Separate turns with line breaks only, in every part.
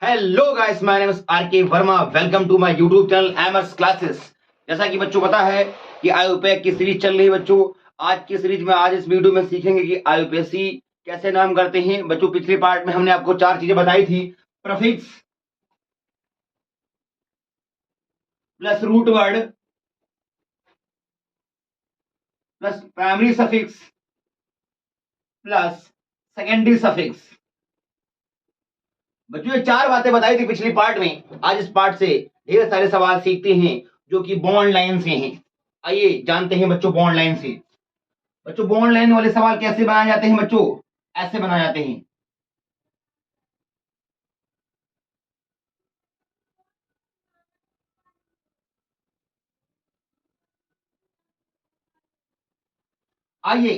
Hello guys, my name is R K Verma. Welcome to my YouTube channel एमर्स classes. जैसा कि बच्चों पता है कि आईयूपीएसी की सीरीज चल रही है बच्चों। आज की सीरीज में आज इस वीडियो में सीखेंगे कि आईयूपीएसी कैसे नाम करते हैं बच्चों। पिछले पार्ट में हमने आपको चार चीजें बताई थी। Prefix plus root word plus primary suffix plus secondary suffix. बच्चों ये चार बातें बताई थी पिछली पार्ट में। आज इस पार्ट से ढेर सारे सवाल सीखते हैं जो कि बॉन्ड लाइन से हैं। आइए जानते हैं बच्चों बॉन्ड लाइन से। बच्चों बॉन्ड लाइन वाले सवाल कैसे बनाए जाते हैं बच्चों? ऐसे बनाए जाते हैं। आइए,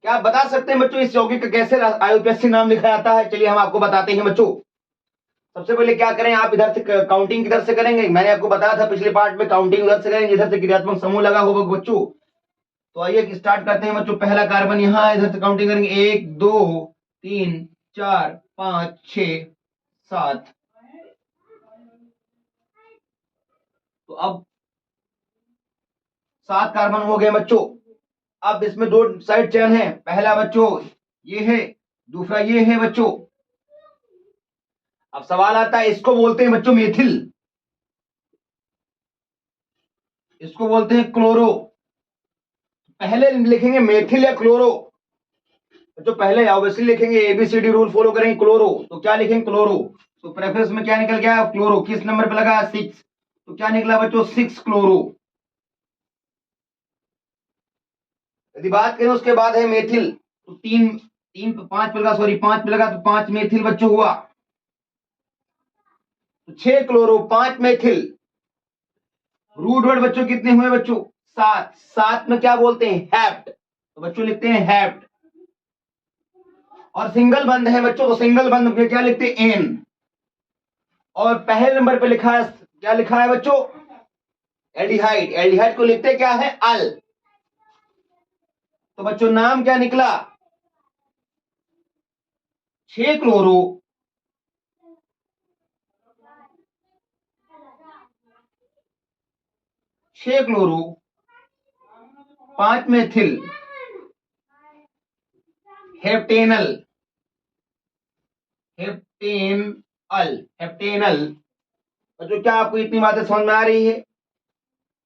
क्या आप बता सकते हैं बच्चों इस यौगिक का कैसे आईयूपीएसी नाम लिखा जाता है? चलिए हम आपको बताते हैं बच्चों। सबसे पहले क्या करें, आप इधर से काउंटिंग किधर से करेंगे? मैंने आपको बताया था पिछले पार्ट में, काउंटिंग उधर से करेंगे इधर से क्रियात्मक समूह लगा होगा बच्चों। तो आइए स्टार्ट करते हैं बच्चों। पहला कार्बन यहाँ है, इधर से काउंटिंग करेंगे 1 2 3 4 5 6 7। तो अब 7 कार्बन हो गए बच्चों। अब इसमें दो साइड चेन है। पहला बच्चों ये है, दूसरा ये है बच्चों। अब सवाल आता है, इसको बोलते हैं बच्चों मेथिल, इसको बोलते हैं क्लोरो। पहले लिखेंगे मेथिल या क्लोरो? जो पहले ऑब्वियसली लिखेंगे, एबीसीडी रूल फॉलो करेंगे। क्लोरो तो क्या लिखेंगे? क्लोरो। तो प्रेफरेंस में क्या निकल गया? क्लोरो। किस नंबर पे लगा? 6। तो क्या निकला बच्चों? 6 क्लोरो। यदि बात करें उसके बाद है मेथिल, तो तीन तीन पांच पे लगा, सॉरी 5 पे लगा, तो 5 मेथिल बच्चों हुआ। तो 6 क्लोरो 5 मेथिल। रूट वर्ड बच्चों कितने हुए बच्चों? 7। 7 में क्या बोलते हैं? हैप्ट। तो बच्चों लिखते हैं हैप्ट। और सिंगल बंद है बच्चों, तो सिंगल बंद में क्या लिखते हैं? एन। और पहले नंबर पे लिखा है, क्या लिखा है बच्चों? एल्डिहाइड। एल्डिहाइड को लिखते क्या है? अल। तो बच्चों नाम क्या निकला? 6 chloro 6 chloro 5 methyl heptanal. Heptanal heptanal. बच्चों क्या आपको इतनी बातें समझ में आ रही है?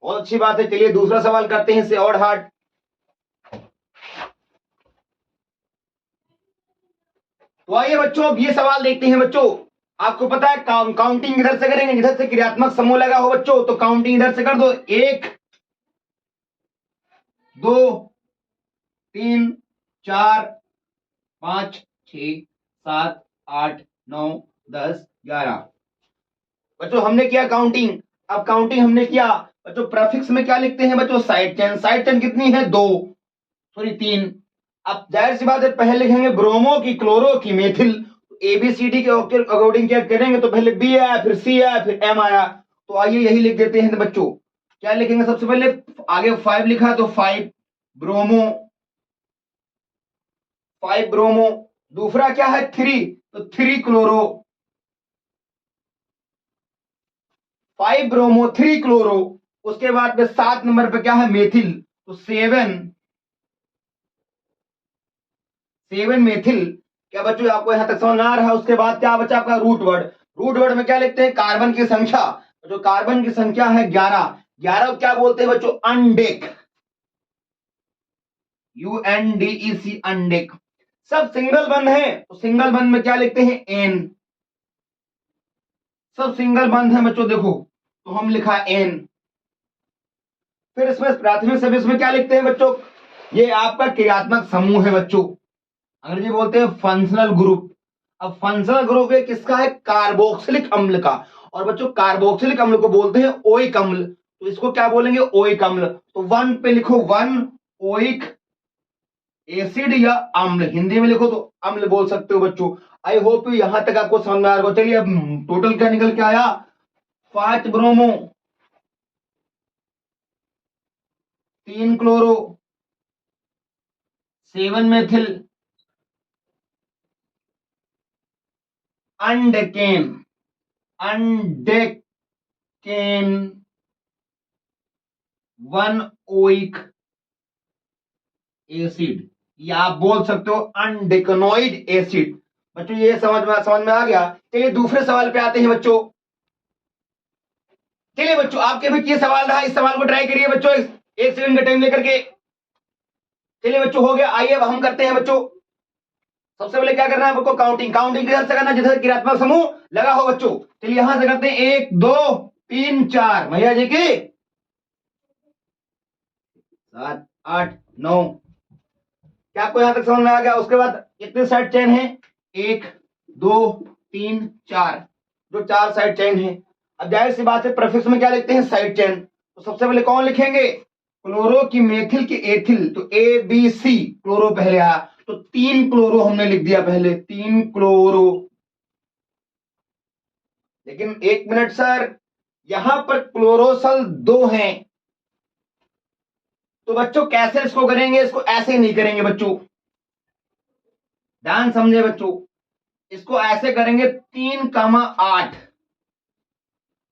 बहुत अच्छी बात है। चलिए दूसरा सवाल करते हैं, इससे और हार्ड। तो आइए बच्चों अब ये सवाल देखते हैं बच्चों। आपको पता है काउंटिंग इधर से करेंगे जिधर से क्रियात्मक समूह लगा हो बच्चों। तो काउंटिंग इधर से कर दो। 1 2 3 4 5 6 7 8 9 10 11। बच्चों हमने किया काउंटिंग। अब काउंटिंग हमने किया बच्चों, प्रेफिक्स में क्या लिखते हैं बच्चों? Side chain. साइड चेन कितनी है? 2, सॉरी 3। अब जाहिर सी बात है पहले लिखेंगे ब्रोमो की, क्लोरो की, मेथिल। एबीसीडी के अकॉर्डिंग क्या करेंगे? तो पहले बी आया, फिर सी आया, फिर एम आया। तो आइए यही लिख देते हैं बच्चों। क्या लिखेंगे सबसे पहले? आगे 5 लिखा तो 5 ब्रोमो, 5 ब्रोमो। दूसरा क्या है? 3, तो 3 क्लोरो, 5 ब्रोमो 3 क्लोरो। उसके बाद में 7 नंबर पे क्या है? मेथिल। तो 7 मेथिल। क्या बच्चों आपको यहां तक समझ में आ रहा है? उसके बाद क्या बचा आपका? Root word. रूट वर्ड में क्या लिखते हैं? कार्बन की संख्या। जो कार्बन की संख्या है 11। 11 को क्या बोलते हैं बच्चों? अनडेक। UNDEC, अनडेक। सब सिंगल बंद है, तो सिंगल बंद में क्या लिखते हैं? एन। सब सिंगल बंद है बच्चों, देखो तो हम लिखा एन। फिर इसमें प्राथमिक सभी इसमें क्या लिखते हैं बच्चों? ये आपका क्रियात्मक समूह है बच्चों, अंग्रेजी बोलते हैं फंक्शनल ग्रुप। अब फंक्शनल ग्रुप ये किसका है? कार्बोक्सिलिक अम्ल का। और बच्चों कार्बोक्सिलिक अम्ल को बोलते हैं ओइक अम्ल। तो इसको क्या बोलेंगे? ओइक अम्ल। तो 1 पे लिखो 1 ओइक एसिड या अम्ल। हिंदी में लिखो तो अम्ल बोल सकते हो बच्चों। आई होप यहां तक आपको समझ में आ रहा हो। चलिए अब टोटल क्या निकल के आया? 5 bromo, 3 chloro, 7 methyl undecane. Undecane 1 oic acid, या आप बोल सकते हो अनडेकनोइड एसिड। बच्चों ये समझ में आ गया। चलिए दूसरे सवाल पे आते हैं बच्चों। चलिए बच्चों आपके भी ये सवाल रहा, इस सवाल को ट्राई करिए बच्चों, एक सेकंड का टाइम लेकर के। चलिए बच्चों हो गया, आइए अब हम करते हैं बच्चों। सबसे पहले क्या करना है आपको, काउंटिंग किधर से करना है, जिधर क्रियात्मक समूह लगा हो बच्चों। चलिए यहां से करते हैं 1 2 3 4, भैया जी की 7 8 9। क्या आपको यहां तक समझ में आ गया? उसके बाद कितने साइड चेन है, 1 2 3 4, जो 4 साइड चेन है। अब जाहिर सी बात है प्रीफिक्स में क्या लिखते हैं, साइड चेन। तो सबसे पहले कौन लिखेंगे, क्लोरो की मेथिल की एथिल, तो ए बी सी, क्लोरो पहले आया तो 3 क्लोरो हमने लिख दिया पहले, 3 क्लोरो। लेकिन 1 मिनट सर, यहां पर क्लोरोसल 2 हैं, तो बच्चों कैसे इसको करेंगे, इसको ऐसे नहीं करेंगे बच्चों, ध्यान समझे बच्चों। इसको ऐसे करेंगे 3,8,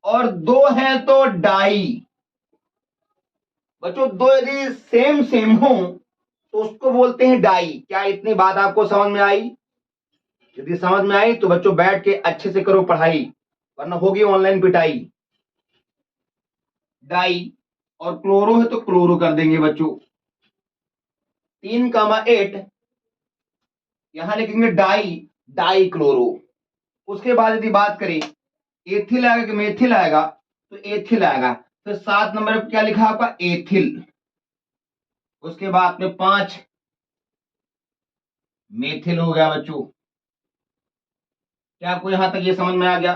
और 2 है तो डाई। बच्चों दो यदि सेम सेम हो तो उसको बोलते हैं डाई। क्या इतनी बात आपको समझ में आई? यदि समझ में आई तो बच्चों बैठ के अच्छे से करो पढ़ाई, वरना होगी ऑनलाइन पिटाई। डाई, और क्लोरो है तो क्लोरो कर देंगे बच्चों, 3,8 यहां लिखेंगे डाई, डाई क्लोरो। उसके बाद यदि बात करें एथिल आएगा कि मेथिल आएगा, तो एथिल आएगा, तो 7 नंबर पर क्या लिखा आपका, एथिल। उसके बाद में 5 मेथिल हो गया बच्चों। क्या आपको यहां तक ये समझ में आ गया?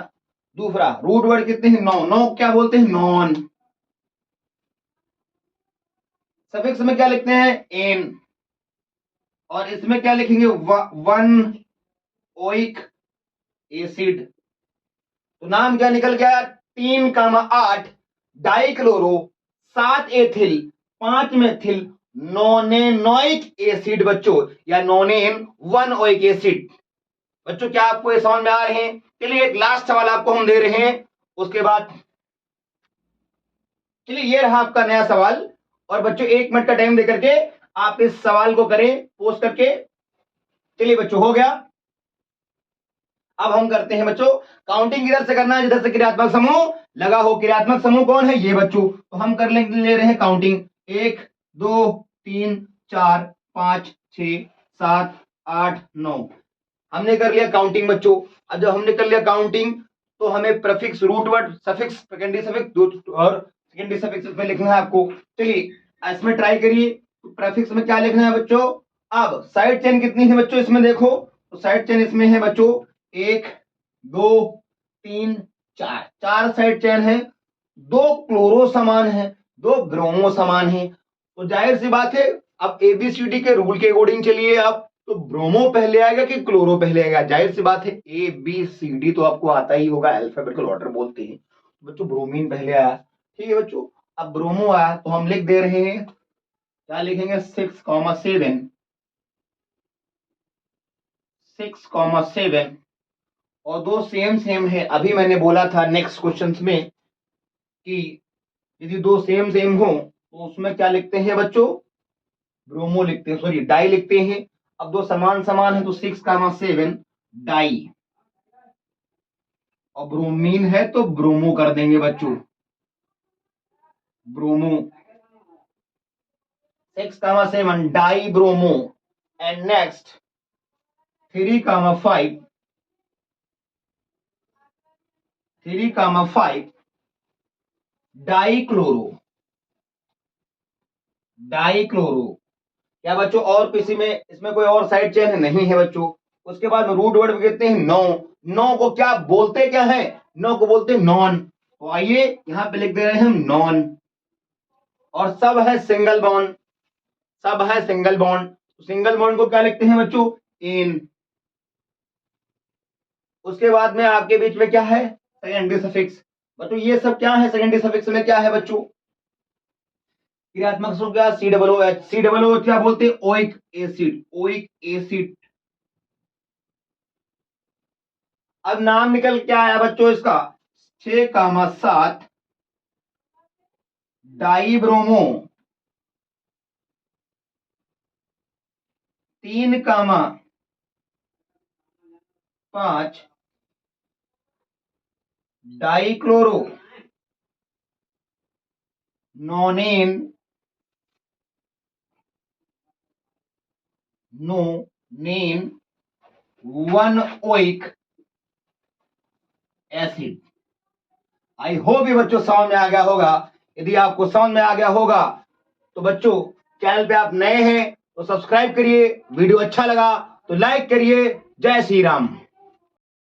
दूसरा रूट वर्ड कितने हैं, 9, 9 क्या बोलते हैं, नॉन। सफिक्स में क्या लिखते हैं, एन, और इसमें क्या लिखेंगे, 1 ओइक एसिड। तो नाम क्या निकल गया, 3,8 डाइक्लोरो, 7 एथिल, 5 मेथिल, नोनेनोइक एसिड बच्चों, या नोनेन 1 ओइक एसिड। बच्चों क्या आपको ये समझ में आ रहे हैं? चलिए एक लास्ट सवाल आपको हम दे रहे हैं, उसके बाद चलिए ये रहा आपका नया सवाल। और बच्चों 1 मिनट का टाइम देकर के आप इस सवाल को करें पोस्ट करके। चलिए बच्चों हो गया। अब हम करते हैं बच्चों, काउंटिंग इधर से करना है जिधर से क्रियात्मक समूह लगा हो। क्रियात्मक समूह कौन है, ये बच्चों, तो हम कर ले रहे हैं काउंटिंग, 1 2 3 4 5 6 7 8 9। हमने कर लिया काउंटिंग बच्चों। अब जब हमने कर लिया काउंटिंग तो हमें prefix, root word, suffix, secondary suffix और सेकेंडरी सफिक्स में लिखना है आपको। चलिए इसमें ट्राई करिए। प्रीफिक्स में क्या लिखना है बच्चों, अब साइड चेन कितनी है बच्चों इसमें देखो, तो साइड चेन इसमें है बच्चों 1 2 3 4, 4 साइड चेन है। 2 क्लोरो समान है, 2 ब्रोमो समान है। तो जाहिर सी बात है, अब एबीसीडी के रूल के अकॉर्डिंग चलिए आप, तो ब्रोमो पहले आएगा कि क्लोरो पहले आएगा? जाहिर सी बात है ए बी सी डी तो आपको आता ही होगा, अल्फाबेटिकल ऑर्डर बोलते हैं। बच्चों ब्रोमीन पहले आया, ठीक है बच्चों। अब ब्रोमो आया तो हम लिख दे रहे हैं, क्या लिखेंगे, 6,7, 6,7, और 2 सेम सेम है। अभी मैंने बोला था नेक्स्ट क्वेश्चंस में कि यदि 2 सेम सेम हो तो उसमें क्या लिखते हैं बच्चों, ब्रोमो लिखते हैं, सॉरी डाई लिखते हैं। अब 2 समान समान है तो 6,7 डाई, और ब्रोमीन है तो ब्रोमो कर देंगे बच्चों, bromo, 6,7 die bromo. And next 3,5, 3,5 die chloro, die chloro. क्या बच्चों और किसी में इसमें कोई और साइड चेन है? नहीं है बच्चों। उसके बाद रूट वर्ड कहते हैं 9, 9 को क्या बोलते क्या है, 9 को बोलते हैं नॉन। तो आइए यहां पे लिख दे रहे हैं हम नॉन, और सब है सिंगल बॉन्ड, सब है सिंगल बॉन्ड। सिंगल बॉन्ड को क्या लिखते हैं बच्चों, इन। उसके बाद में आपके बीच में क्या है, सेकेंडरी सफिक्स। बच्चों ये सब क्या है, सेकेंडरी सफिक्स में क्या है बच्चों, क्रियात्मक समूह क्या, COOH, COOH क्या बोलते हैं, ओइक एसिड, ओइक एसिड। अब नाम निकल क्या आया बच्चों इसका, 6,7 dibromo, 3,5 dichloro नोनेन one oic acid. I hope ये बच्चों समझ में आ गया होगा। यदि आपको समझ में आ गया होगा तो बच्चों चैनल पे आप नए हैं तो सब्सक्राइब करिए, वीडियो अच्छा लगा तो लाइक करिए। जय श्री राम।